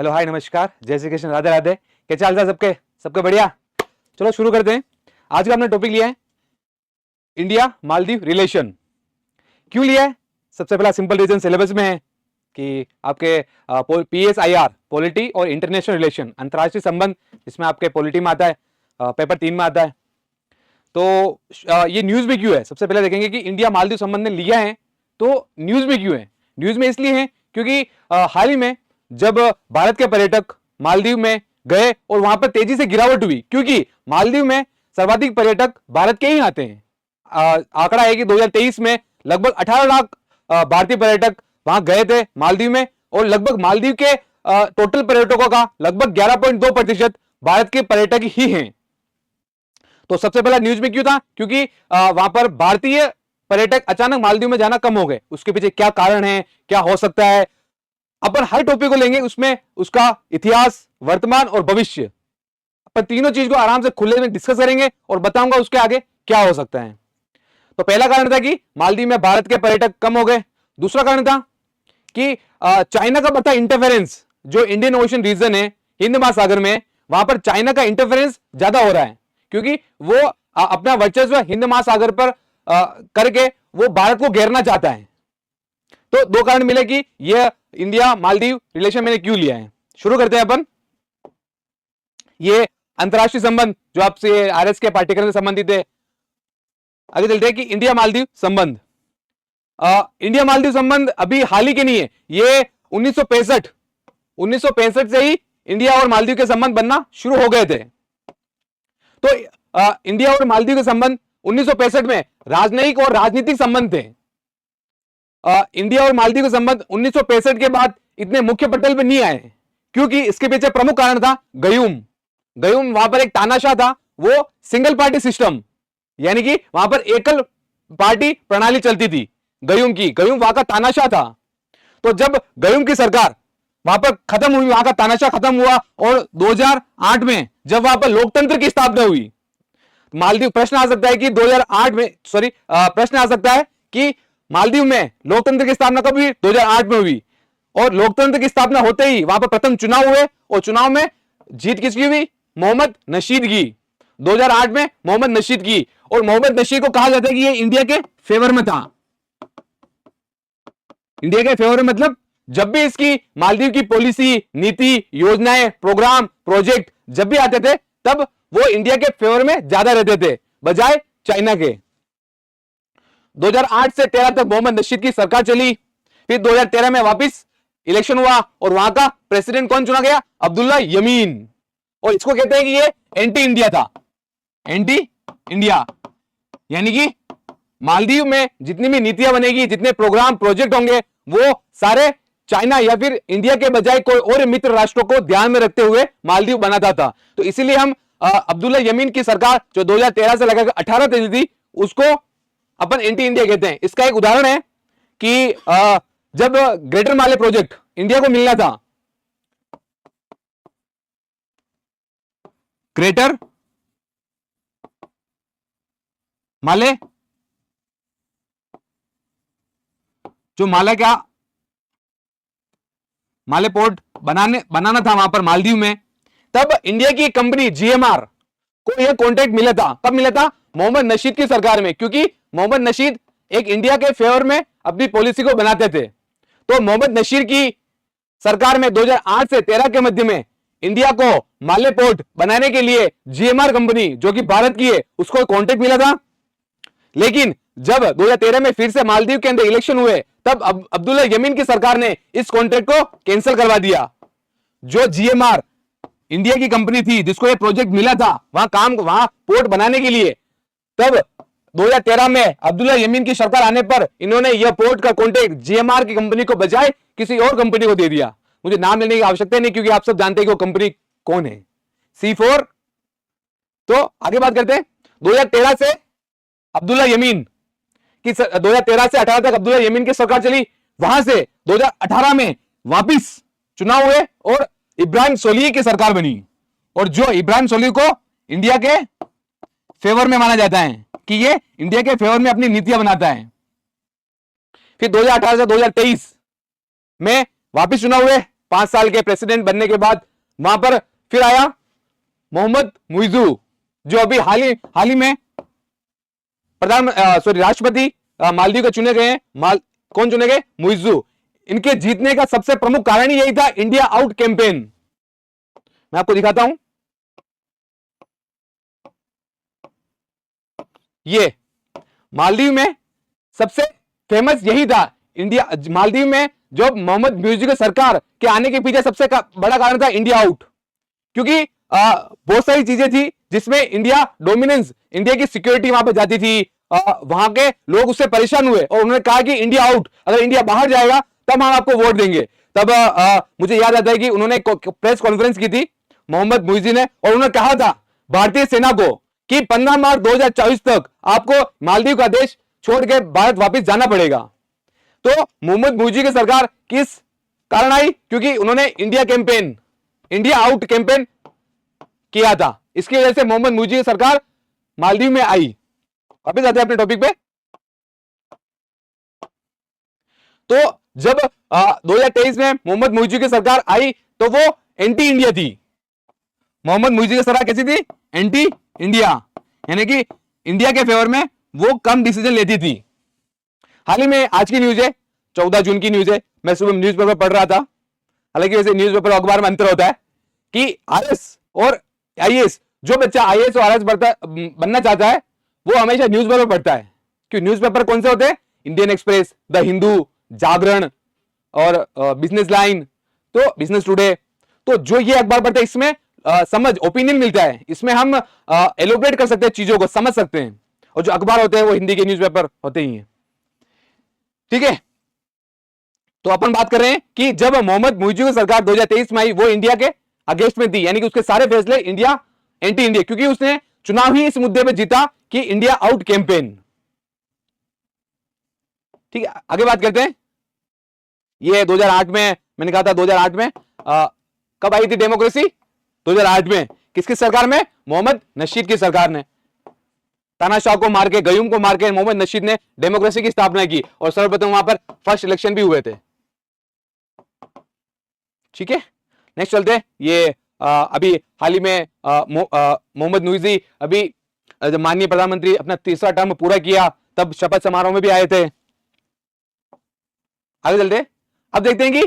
Hello hi नमस्कार, जय श्री कृष्ण, राधे राधे। क्या चाल चाल सबके सबके बढ़िया। चलो शुरू करते हैं। आज का हमने टॉपिक लिया है इंडिया मालदीव रिलेशन। क्यों लिया है? सबसे पहला सिंपल रीजन सिलेबस में है कि आपके PSIR पॉलिटी और इंटरनेशनल रिलेशन, अंतर्राष्ट्रीय संबंध, इसमें आपके पॉलिटी में आता है, पेपर 3 में आता है। तो ये न्यूज में क्यों है, सबसे पहले देखेंगे कि इंडिया मालदीव संबंध ने लिया है तो न्यूज में क्यों है। न्यूज में इसलिए है क्योंकि हाल ही में जब भारत के पर्यटक मालदीव में गए और वहां पर तेजी से गिरावट हुई, क्योंकि मालदीव में सर्वाधिक पर्यटक भारत के ही आते हैं। आंकड़ा है कि 2023 में लगभग 18 लाख भारतीय पर्यटक वहां गए थे मालदीव में, और लगभग मालदीव के टोटल पर्यटकों का लगभग 11.2% भारत के पर्यटक ही हैं। तो सबसे पहला न्यूज में क्यों था? क्योंकि वहां पर भारतीय पर्यटक अचानक मालदीव में जाना कम हो गए। उसके पीछे क्या कारण है, क्या हो सकता है, अपन हर टॉपिक को लेंगे, उसमें उसका इतिहास, वर्तमान और भविष्य, अपन तीनों चीज को आराम से खुले में डिस्कस करेंगे और बताऊंगा उसके आगे क्या हो सकता है। तो पहला कारण था कि मालदीव में भारत के पर्यटक कम हो गए। दूसरा कारण था कि चाइना का बढ़ता इंटरफेरेंस, जो इंडियन ओशन रीजन है हिंद महासागर में, वहां पर चाइना का इंटरफेरेंस ज्यादा हो रहा है, क्योंकि वो अपना वर्चस्व हिंद महासागर पर करके वो भारत को घेरना चाहता है। तो दो कारण मिले कि यह इंडिया मालदीव रिलेशन मैंने क्यों लिया है। शुरू करते हैं अपन। ये अंतरराष्ट्रीय संबंध जो आपसे RS के पाठ्यक्रम से संबंधित है। आगे चलते हैं कि इंडिया मालदीव संबंध। इंडिया मालदीव संबंध अभी हाल ही के नहीं है, ये 1965 से ही इंडिया और मालदीव के संबंध बनना शुरू हो गए थे। तो इंडिया और मालदीव के संबंध 1965 में राजनयिक और राजनीतिक संबंध थे। इंडिया और मालदीव के संबंध 1965 के बाद इतने मुख्य पटल पे नहीं आए, क्योंकि इसके पीछे प्रमुख कारण था गयूम। वहां पर एक तानाशाह था, वो सिंगल पार्टी सिस्टम, यानी कि वहां पर एकल पार्टी प्रणाली चलती थी। गयूम वहां का तानाशाह था। तो जब गयूम की सरकार वहां पर खत्म हुई, वहां का तानाशाह खत्म हुआ, और 2008 में जब वहां पर लोकतंत्र की स्थापना हुई, मालदीव प्रश्न आ सकता है कि 2008 में प्रश्न आ सकता है कि मालदीव में लोकतंत्र की स्थापना कब हुई? 2008 में हुई। और लोकतंत्र की स्थापना होते ही वहां पर प्रथम चुनाव हुए, और चुनाव में जीत किसकी हुई? मोहम्मद नशीद की। 2008 में मोहम्मद नशीद की, और मोहम्मद नशीद को कहा जाता है कि ये इंडिया के फेवर में था। इंडिया के फेवर में मतलब जब भी इसकी मालदीव की पॉलिसी, नीति, योजनाएं, प्रोग्राम, प्रोजेक्ट जब भी आते थे, तब वो इंडिया के फेवर में ज्यादा रहते थे बजाय चाइना के। 2008 से 13 तक मोहम्मद नशीद की सरकार चली। फिर 2013 में वापस इलेक्शन हुआ, और वहां का प्रेसिडेंट कौन चुना गया? अब्दुल्ला यमीन। और इसको कहते हैं कि ये एंटी इंडिया था। एंटी इंडिया यानी कि मालदीव में जितनी भी नीतियां बनेगी, जितने प्रोग्राम, प्रोजेक्ट होंगे, वो सारे चाइना या फिर इंडिया के बजाय कोई और मित्र राष्ट्रों को ध्यान में रखते हुए मालदीव बनाता था। तो इसीलिए हम अब्दुल्ला यमीन की सरकार जो 2013 से लगाकर 18 तक थी, उसको अपन एंटी इंडिया कहते हैं। इसका एक उदाहरण है कि जब ग्रेटर माले प्रोजेक्ट इंडिया को मिलना था, ग्रेटर माले, जो माले पोर्ट बनाना था वहां पर मालदीव में, तब इंडिया की कंपनी GMR को यह कॉन्ट्रैक्ट मिला था। कब मिला था? मोहम्मद नशीद की सरकार में, क्योंकि मोहम्मद नशीद एक इंडिया के फेवर में अपनी पॉलिसी को बनाते थे। तो मोहम्मद नशीद की सरकार में 2008 से 13 के मध्य में इंडिया को माले पोर्ट बनाने के लिए GMR कंपनी, जो कि भारत की है, उसको कॉन्ट्रैक्ट मिला था। लेकिन जब 2013 में फिर से मालदीव के अंदर इलेक्शन हुए, तब अब्दुल्ला यमीन की सरकार ने इस कॉन्ट्रैक्ट को कैंसिल करवा दिया। जो GMR इंडिया की कंपनी थी, जिसको ये प्रोजेक्ट मिला था वहां पोर्ट बनाने के लिए, तब 2013 में अब्दुल्ला यमीन की सरकार आने पर इन्होंने यह पोर्ट का कॉन्ट्रैक्ट GMR की कंपनी को बजाय किसी और कंपनी को दे दिया। मुझे नाम लेने की आवश्यकता नहीं, क्योंकि आप सब जानते हैं कि वो कंपनी कौन है, C4। तो आगे बात करते हैं। 2013 से अब्दुल्ला यमीन की 2013 से 18 तक अब्दुल्ला यमीन की सरकार चली। वहां से 2018 में वापिस चुनाव हुए और इब्राहिम सोलिह की सरकार बनी, और जो इब्राहिम सोलिह को इंडिया के फेवर में माना जाता है कि ये इंडिया के फेवर में अपनी नीतियां बनाता है। फिर 2018 से 2023 में वापस चुनाव हुए, 5 साल के प्रेसिडेंट बनने के बाद वहां पर फिर आया मोहम्मद मुइजू, जो अभी हाल ही में राष्ट्रपति मालदीव के चुने गए हैं। कौन चुने गए? मुइजू। इनके जीतने का सबसे प्रमुख कारण यही था, इंडिया आउट कैंपेन। मैं आपको दिखाता हूं, ये मालदीव में सबसे फेमस यही था। इंडिया मालदीव में जो मोहम्मद मुइजू की सरकार के आने के पीछे सबसे बड़ा कारण था इंडिया आउट, क्योंकि बहुत सारी चीजें थी जिसमें इंडिया डोमिनेंस, इंडिया की सिक्योरिटी वहां पर जाती थी। वहां के लोग उससे परेशान हुए और उन्होंने कहा कि इंडिया आउट, अगर इंडिया बाहर जाएगा तब हम आपको वोट देंगे। तब मुझे याद आता है कि उन्होंने प्रेस कॉन्फ्रेंस की थी मोहम्मद मुइजू ने, और उन्होंने कहा था भारतीय सेना को कि 15 मार्च 2024 तक आपको मालदीव का देश छोड़ के भारत वापस जाना पड़ेगा। तो मोहम्मद मुइजू की सरकार किस कारण आई? क्योंकि उन्होंने India campaign, India out campaign किया था। इसकी वजह से मोहम्मद मुइजू की सरकार मालदीव में आई। वापस आते हैं अपने टॉपिक पे। तो जब 2023 में मोहम्मद मुइजू की सरकार आई तो वो एंटी इंडिया थी। मोहम्मद मुइजू की सरकार कैसी थी? एंटी इंडिया, यानी कि इंडिया के फेवर में वो कम डिसीजन लेती थी। हाल ही में आज की न्यूज है, 14 जून की न्यूज है, मैं सुबह न्यूज़पेपर पढ़ रहा था। हालांकि वैसे न्यूज़पेपर और अखबार में अंतर होता है कि आरएस और आईएएस, जो बच्चा आईएएस और आरएस बनना चाहता है वो हमेशा न्यूज़पेपर पढ़ता है। क्यों? न्यूज़पेपर कौन से होते हैं? इंडियन एक्सप्रेस, द हिंदू, जागरण और बिजनेस लाइन, तो बिजनेस टुडे। तो जो ये अखबार पढ़ते हैं इसमें समझ, ओपिनियन मिलता है, इसमें हम एलोबरेट कर सकते हैं, चीजों को समझ सकते हैं। और जो अखबार होते हैं वो हिंदी के न्यूज़पेपर होते ही हैं। ठीक है, तो अपन बात कर रहे हैं कि जब मोहम्मद मुइजू की सरकार 2023 में आई, वो इंडिया के अगेंस्ट में थी, यानी कि उसके सारे फैसले इंडिया, एंटी इंडिया, क्योंकि उसने चुनाव ही इस मुद्दे पे जीता कि इंडिया आउट कैंपेन। ठीक है, आगे बात करते हैं। ये 2008 में, मैंने कहा था 2008 में कब आई थी डेमोक्रेसी? 2008 में। किसकी सरकार में? मोहम्मद नशीद की सरकार ने। तानाशाह को मार के, गयूम को मार के मोहम्मद नशीद ने डेमोक्रेसी की स्थापना की और सर्वप्रथम वहां पर फर्स्ट इलेक्शन भी हुए थे। ठीक है, नेक्स्ट चलते हैं। ये अभी हाल ही में मोहम्मद मुइजू अभी माननीय प्रधानमंत्री अपना तीसरा टर्म पूरा किया, तब शपथ समारोह में भी आए थे। आगे चलते हैं, अब देखते हैं कि